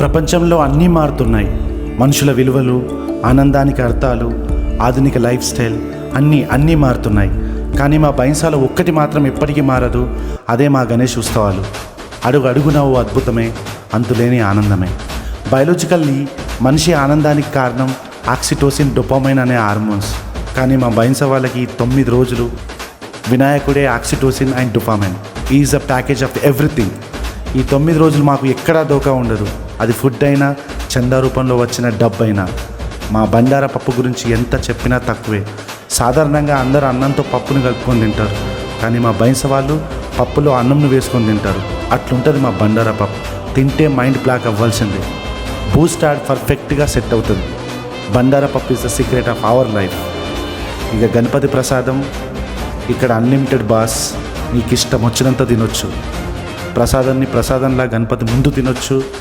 ప్రపంచంలో అన్నీ మారుతున్నాయి. మనుషుల విలువలు, ఆనందానికి అర్థాలు, ఆధునిక లైఫ్ స్టైల్ అన్నీ మారుతున్నాయి. కానీ మా బైన్సాలో ఒక్కటి మాత్రం ఎప్పటికీ మారదు. అదే మా గణేష్ ఉత్సవాలు. అడుగు అడుగున ఓ అద్భుతమే, అంతులేని ఆనందమే. బయాలజికల్లీ మనిషి ఆనందానికి కారణం ఆక్సిటోసిన్, డోపామైన్ అనే హార్మోన్స్. కానీ మా బైన్సా వాళ్ళకి 9 రోజులు వినాయకుడే oxytocin and dopamine. Is a package of everything. ఈ 9 రోజులు మాకు ఎక్కడా దోకా ఉండదు. అది ఫుడ్ అయినా, చందా రూపంలో వచ్చిన డబ్బు అయినా. మా బండారా పప్పు గురించి ఎంత చెప్పినా తక్కువే. సాధారణంగా అందరూ అన్నంతో పప్పును కలుపుకొని తింటారు. కానీ మా బైన్సా వాళ్ళు పప్పులో అన్నంను వేసుకొని తింటారు. అట్లుంటుంది మా బండారా పప్పు. తింటే మైండ్ బ్లాక్ అవ్వాల్సిందే. బూస్ట్ యాడ్ పర్ఫెక్ట్గా సెట్ అవుతుంది. బండారా పప్పు is the secret of our life. ఇక గణపతి ప్రసాదం ఇక్కడ అన్లిమిటెడ్ బాస్. నీకు ఇష్టం వచ్చినంత తినొచ్చు. ప్రసాదాన్ని ప్రసాదంలా గణపతి ముందు తినొచ్చు,